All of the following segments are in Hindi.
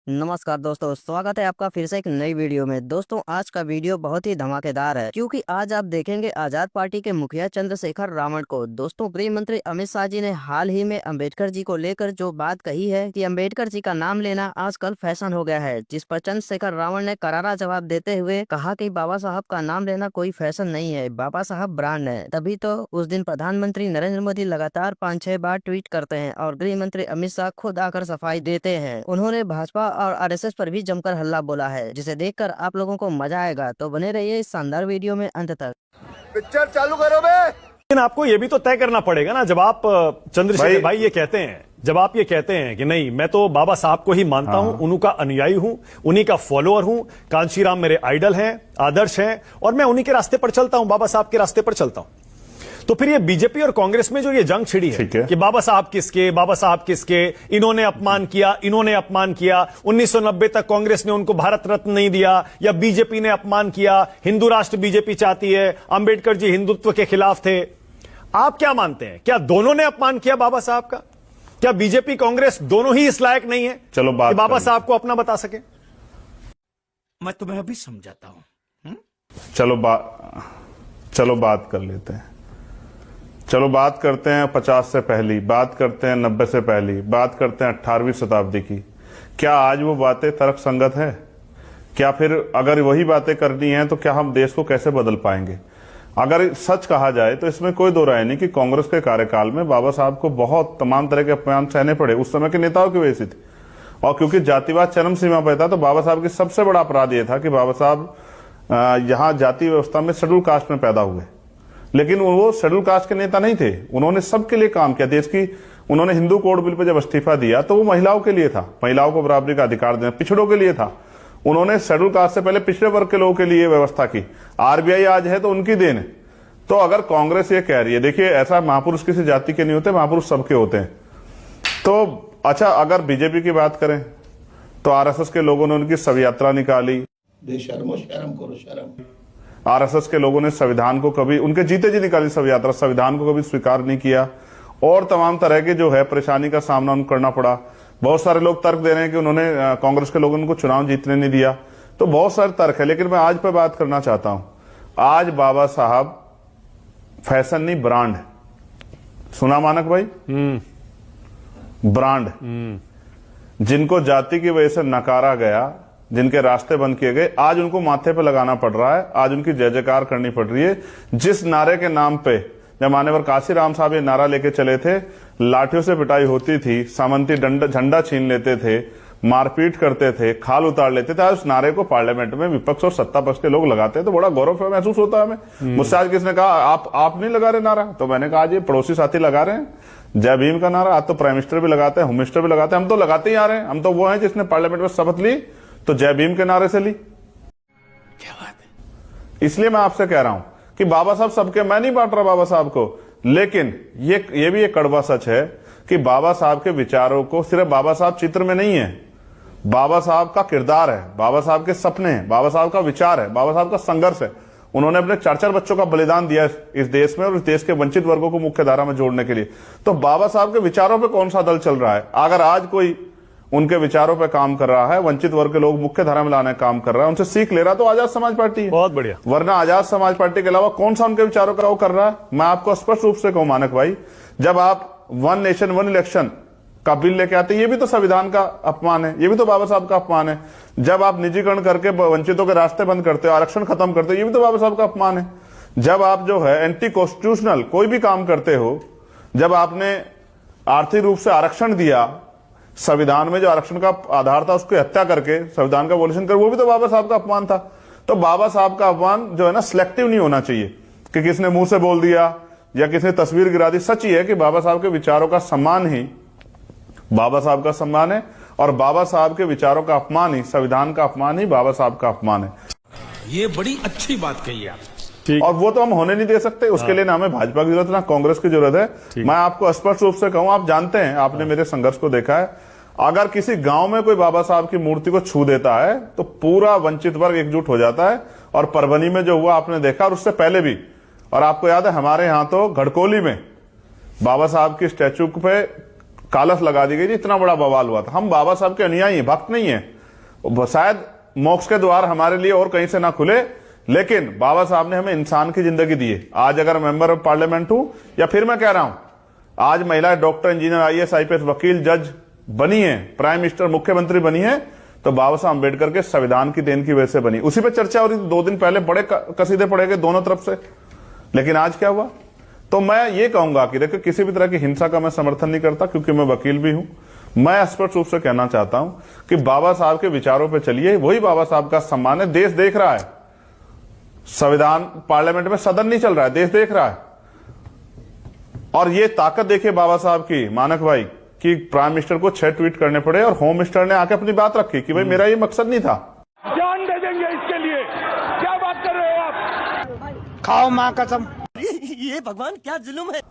नमस्कार दोस्तों, स्वागत है आपका फिर से एक नई वीडियो में। दोस्तों, आज का वीडियो बहुत ही धमाकेदार है क्योंकि आज आप देखेंगे आजाद पार्टी के मुखिया चंद्रशेखर रावण को। दोस्तों, गृह मंत्री अमित शाह जी ने हाल ही में अंबेडकर जी को लेकर जो बात कही है कि अंबेडकर जी का नाम लेना आजकल फैशन हो गया है, जिस पर चंद्रशेखर रावण ने करारा जवाब देते हुए कहा कि बाबा साहब का नाम लेना कोई फैशन नहीं है, बाबा साहब ब्रांड है। तभी तो उस दिन प्रधानमंत्री नरेंद्र मोदी लगातार 5-6 बार ट्वीट करते हैं और गृह मंत्री अमित शाह खुद आकर सफाई देते हैं। उन्होंने भाजपा और आरएसएस पर भी जमकर हल्ला बोला है, जिसे देखकर आप लोगों को मजा आएगा। तो बने रहिए इस शानदार वीडियो में अंत तक। पिक्चर चालू करो बे। लेकिन आपको यह भी तो तय करना पड़ेगा ना, जब आप चंद्रशेखर भाई ये कहते हैं, जब आप ये कहते हैं कि नहीं मैं तो बाबा साहब को ही मानता हूं, उन्हीं का अनुयायी हूं, उन्हीं का फॉलोअर हूं, कांशीराम मेरे आइडल हैं, आदर्श हैं और मैं उन्हीं के रास्ते पर चलता हूं, बाबा साहब के रास्ते पर चलता हूं, तो फिर ये बीजेपी और कांग्रेस में जो ये जंग छिड़ी है कि बाबा साहब किसके, इन्होंने अपमान किया, 1990 तक कांग्रेस ने उनको भारत रत्न नहीं दिया, या बीजेपी ने अपमान किया, हिंदू राष्ट्र बीजेपी चाहती है, अंबेडकर जी हिंदुत्व के खिलाफ थे। आप क्या मानते हैं, क्या दोनों ने अपमान किया बाबा साहब का? क्या बीजेपी कांग्रेस दोनों ही इस लायक नहीं है चलो बात कि बाबा साहब को अपना बता सके? मैं तुम्हें अभी समझाता हूं। चलो बात कर लेते हैं। चलो बात करते हैं 50 से पहली, बात करते हैं 90 से पहली, बात करते हैं 18वीं शताब्दी की। क्या आज वो बातें तर्क संगत है? क्या फिर अगर वही बातें करनी है तो क्या हम देश को कैसे बदल पाएंगे? अगर सच कहा जाए तो इसमें कोई दो राय नहीं कि कांग्रेस के कार्यकाल में बाबा साहब को बहुत तमाम तरह के अपमान सहने पड़े, उस समय के नेताओं की वजह से थे। और क्योंकि जातिवाद चरम सीमा पर था तो बाबा साहब की सबसे बड़ा अपराध यह था कि बाबा साहब यहाँ जाति व्यवस्था में शेड्यूल कास्ट में पैदा हुए, लेकिन वो शेड्यूल कास्ट के नेता नहीं थे। उन्होंने सबके लिए काम किया देश की। उन्होंने हिंदू कोड बिल पे जब इस्तीफा दिया तो वो महिलाओं के लिए था, महिलाओं को बराबरी का अधिकार देना, पिछड़ों के लिए था। उन्होंने शेड्यूल कास्ट से पहले पिछड़े वर्ग के लोगों के लिए व्यवस्था की। आरबीआई आज है तो उनकी देन है। तो अगर कांग्रेस ये कह रही है, देखिए ऐसा महापुरुष किसी जाति के नहीं होते, महापुरुष सबके होते हैं। तो अच्छा, अगर बीजेपी की बात करें तो आरएसएस के लोगों ने उनकी शव यात्रा निकाली। बेशर्मो, शर्म करो शर्म। आरएसएस के लोगों ने संविधान को कभी, उनके जीते जी निकाली शव यात्रा, संविधान को कभी स्वीकार नहीं किया और तमाम तरह के जो है परेशानी का सामना उनको करना पड़ा। बहुत सारे लोग तर्क दे रहे हैं कि उन्होंने कांग्रेस के लोगों ने उनको चुनाव जीतने नहीं दिया। तो बहुत सारे तर्क है, लेकिन मैं आज पे बात करना चाहता हूं। आज बाबा साहब फैशन नहीं ब्रांड है। सुना मानक भाई? ब्रांड। जिनको जाति की वजह से नकारा गया, जिनके रास्ते बंद किए गए, आज उनको माथे पे लगाना पड़ रहा है, आज उनकी जय जयकार करनी पड़ रही है। जिस नारे के नाम पे जब मान्यवर काशीराम साहब ये नारा लेके चले थे, लाठियों से पिटाई होती थी, सामंती झंडा छीन लेते थे, मारपीट करते थे, खाल उतार लेते थे, आज उस नारे को पार्लियामेंट में विपक्ष और सत्ता पक्ष के लोग लगाते हैं तो बड़ा गौरव महसूस होता है हमें। मुझसे आज किसने कहा आप नहीं लगा रहे नारा, तो मैंने कहा आज ये पड़ोसी साथी लगा रहे हैं जय भीम का नारा। आज तो प्राइम मिनिस्टर भी लगाते हैं, होम मिनिस्टर भी लगाते हैं, हम तो लगाते ही आ रहे हैं। हम तो वो हैं जिसने पार्लियामेंट में शपथ ली तो जय भीम के नारे से ली। क्या बात है? इसलिए मैं आपसे कह रहा हूं कि बाबा साहब सबके, मैं नहीं बांट रहा बाबा साहब को, लेकिन ये भी एक कड़वा सच है कि बाबा साहब के विचारों को सिर्फ बाबा साहब चित्र में नहीं है, बाबा साहब का किरदार है, बाबा साहब के सपने हैं, बाबा साहब का विचार है, बाबा साहब का संघर्ष है। उन्होंने अपने 4-4 बच्चों का बलिदान दिया इस देश में और इस देश के वंचित वर्गों को मुख्य धारा में जोड़ने के लिए। तो बाबा साहब के विचारों पे कौन सा दल चल रहा है? अगर आज कोई उनके विचारों पे काम कर रहा है, वंचित वर्ग के लोग मुख्य धारा में लाने का काम कर रहा है, उनसे सीख ले रहा, तो आजाद समाज पार्टी है। बहुत बढ़िया। वरना आजाद समाज पार्टी के अलावा कौन सा उनके विचारों का वो कर रहा है? मैं आपको स्पष्ट रूप से कहूं मानक भाई, जब आप वन नेशन वन इलेक्शन का बिल लेके आते, ये भी तो संविधान का अपमान है, ये भी तो बाबा साहब का अपमान है। जब आप निजीकरण करके वंचितों के रास्ते बंद करते हो, आरक्षण खत्म करते हो, ये भी तो बाबा साहब का अपमान है। जब आप जो है एंटी कॉन्स्टिट्यूशनल कोई भी काम करते हो, जब आपने आर्थिक रूप से आरक्षण दिया, संविधान में जो आरक्षण का आधार था उसकी हत्या करके संविधान का वॉल्यूशन कर, वो भी तो बाबा साहब का अपमान था। तो बाबा साहब का अपमान जो है ना, सिलेक्टिव नहीं होना चाहिए कि किसने मुंह से बोल दिया या किसने तस्वीर गिरा दी। सच ही है कि बाबा साहब के विचारों का सम्मान ही बाबा साहब का सम्मान है और बाबा साहब के विचारों का अपमान ही, संविधान का अपमान ही बाबा साहब का अपमान है। ये बड़ी अच्छी बात कही आप। और वो तो हम होने नहीं दे सकते। उसके लिए ना हमें भाजपा की जरूरत ना कांग्रेस की जरूरत है। मैं आपको स्पष्ट रूप से कहूं, आप जानते हैं, आपने मेरे संघर्ष को देखा है, अगर किसी गांव में कोई बाबा साहब की मूर्ति को छू देता है तो पूरा वंचित वर्ग एकजुट हो जाता है। और परभनी में जो हुआ आपने देखा, और उससे पहले भी, और आपको याद है हमारे यहां तो घड़कोली में बाबा साहब की स्टैचू पे कालस लगा दी गई थी, इतना बड़ा बवाल हुआ था। हम बाबा साहब के अनुयायी हैं, भक्त नहीं है। शायद मोक्ष के द्वार हमारे लिए और कहीं से ना खुले, लेकिन बाबा साहब ने हमें इंसान की जिंदगी दी है। आज अगर मेंबर ऑफ पार्लियामेंट हूं, या फिर मैं कह रहा हूं आज महिला डॉक्टर, इंजीनियर, आईएएस, आईपीएस, वकील, जज बनी है, प्राइम मिनिस्टर, मुख्यमंत्री बनी है, तो बाबा साहब अम्बेडकर के संविधान की देन की वजह से बनी। उसी पे चर्चा हो रही थी 2 दिन पहले, बड़े कसीदे पड़े गए दोनों तरफ से, लेकिन आज क्या हुआ? तो मैं ये कहूंगा कि देखो, किसी भी तरह की हिंसा का मैं समर्थन नहीं करता, क्योंकि मैं वकील भी हूं। मैं स्पष्ट रूप से कहना चाहता हूं कि बाबा साहब के विचारों पे चलिए, वही बाबा साहब का सम्मान है। देश देख रहा है, संविधान पार्लियामेंट में सदन नहीं चल रहा है, देश देख रहा है। और ये ताकत देखिए बाबा साहब की, मानक भाई, कि प्राइम मिनिस्टर को 6 ट्वीट करने पड़े और होम मिनिस्टर ने आके अपनी बात रखी कि भाई मेरा ये मकसद नहीं था। जान दे देंगे इसके लिए। क्या बात कर रहे हो आप? खाओ मां कसम। ये भगवान क्या जुल्म है।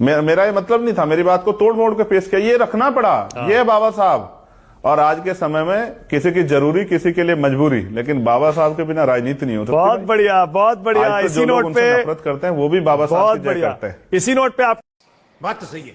मेरा ये मतलब नहीं था, मेरी बात को तोड़ मोड़ के पेश किया, ये रखना पड़ा। ये है बाबा साहब। और आज के समय में किसी की जरूरी, किसी के लिए मजबूरी, लेकिन बाबा साहब के बिना राजनीति नहीं हो सकती। बहुत बढ़िया, बहुत बढ़िया। आज तो इसी जो लोग नोट उनसे पे नफरत करते हैं वो भी बाबा साहब बहुत की जय बढ़िया, करते हैं। इसी नोट पे आप बात तो सही है।